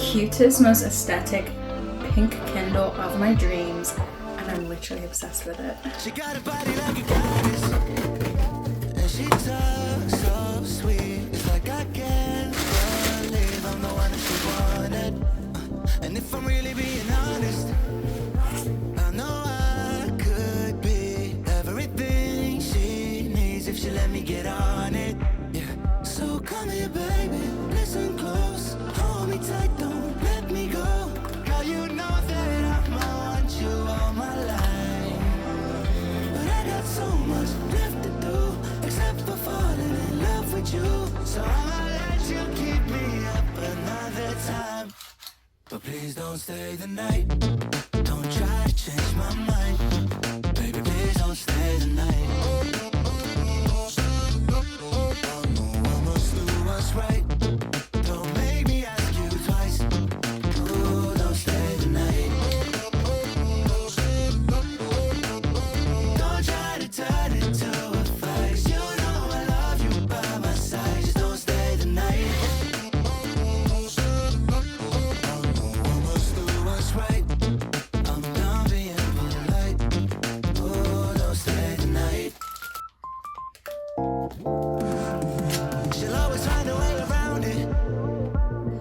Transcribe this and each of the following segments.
cutest, most aesthetic pink Kindle of my dreams, and I'm literally obsessed with it. She got a body like a goddess, and she talks so sweet. It's like I can't believe I'm the one that she wanted. And if I'm really being honest, I know I could be everything she needs if she let me get on it. Yeah. So come here, baby, listen close, hold me tight, don't let me go. Girl, you know that I'ma want you all my life. But I got so much left to do, except for falling in love with you. So I'ma let you keep me up another time. But please don't stay the night. Don't try to change my mind. Baby, please don't stay the night. I must do what's right. Don't make me ask you twice. Ooh, don't stay the night. Don't try to turn it to a fight. You know I love you by my side. Just don't stay the night. I must do what's right. I'm done being polite. Ooh, don't stay the night. She'll always find a way around it.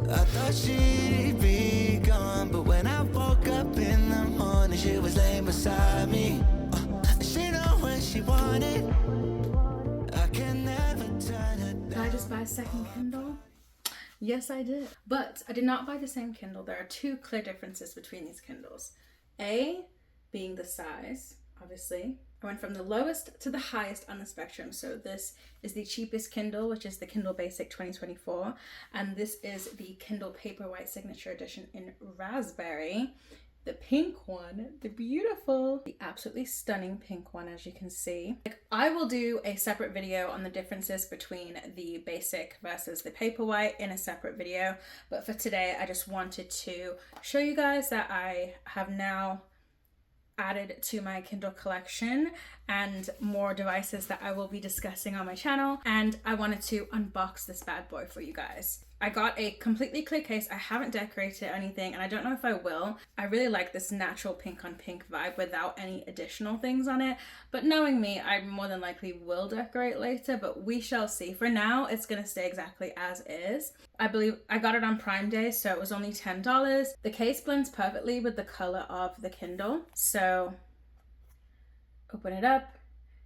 I thought she'd be gone, but when I woke up in the morning, she was laying beside me. She know when she wanted. I can never turn her Did I just buy a second Kindle? Yes, I did. But I did not buy the same Kindle. There are two clear differences between these Kindles. A, being the size, obviously. I went from the lowest to the highest on the spectrum. So this is the cheapest Kindle, which is the Kindle Basic 2024. And this is the Kindle Paperwhite Signature Edition in Raspberry. The pink one, the beautiful, the absolutely stunning pink one, as you can see. I will do a separate video on the differences between the basic versus the Paperwhite in a separate video. But for today, I just wanted to show you guys that I have now added to my Kindle collection and more devices that I will be discussing on my channel, and I wanted to unbox this bad boy for you guys. I got a completely clear case. I haven't decorated anything, and I don't know if I will. I really like this natural pink on pink vibe without any additional things on it, but knowing me, I more than likely will decorate later, but we shall see. For now, it's gonna stay exactly as is. I believe I got it on Prime Day, so it was only $10. The case blends perfectly with the color of the Kindle. So open it up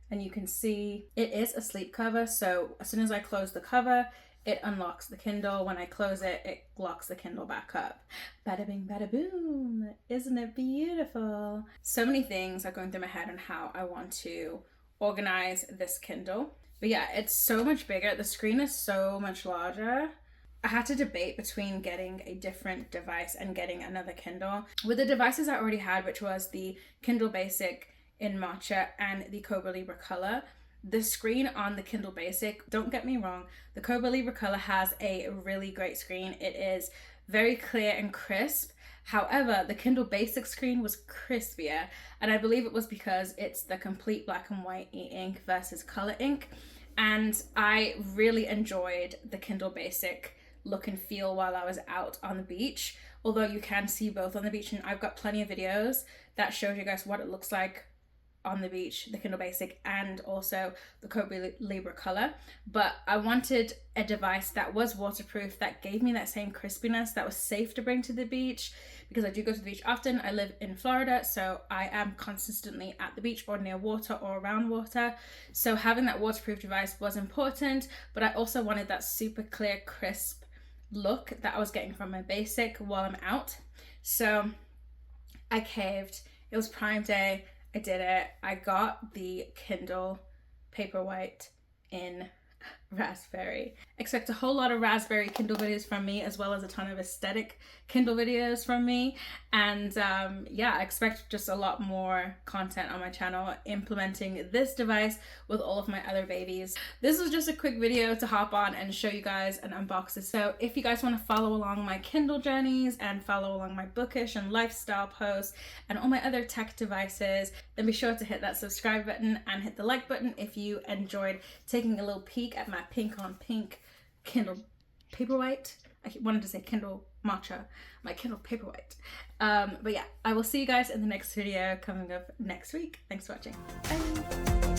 and you can see it is a sleep cover. So as soon as I close the cover, it unlocks the Kindle. When I close it, it locks the Kindle back up. Bada bing, bada boom. Isn't it beautiful? So many things are going through my head on how I want to organize this Kindle. But yeah, it's so much bigger. The screen is so much larger. I had to debate between getting a different device and getting another Kindle. With the devices I already had, which was the Kindle Basic in Matcha and the Cobra Libre Color, the screen on the Kindle Basic, don't get me wrong, the Cobra Libre Color has a really great screen. It is very clear and crisp. However, the Kindle Basic screen was crispier, and I believe it was because it's the complete black and white e-ink versus color ink. And I really enjoyed the Kindle Basic look and feel while I was out on the beach, although you can see both on the beach, and I've got plenty of videos that shows you guys what it looks like on the beach, the Kindle Basic and also the Cobra Libre Color. But I wanted a device that was waterproof, that gave me that same crispiness, that was safe to bring to the beach, because I do go to the beach often. I live in Florida, so I am consistently at the beach or near water or around water. So having that waterproof device was important, but I also wanted that super clear, crisp look that I was getting from my Basic while I'm out. So I caved. It was Prime Day. I did it. I got the Kindle Paperwhite in Raspberry. Expect a whole lot of Raspberry Kindle videos from me, as well as a ton of aesthetic Kindle videos from me. And yeah, I expect just a lot more content on my channel implementing this device with all of my other babies. This was just a quick video to hop on and show you guys and unbox this. So if you guys want to follow along my Kindle journeys and follow along my bookish and lifestyle posts and all my other tech devices, then be sure to hit that subscribe button and hit the like button if you enjoyed taking a little peek at my pink on pink Kindle Paperwhite. I wanted to say Kindle Matcha, my Kindle Paperwhite. But yeah, I will see you guys in the next video coming up next week. Thanks for watching. Bye.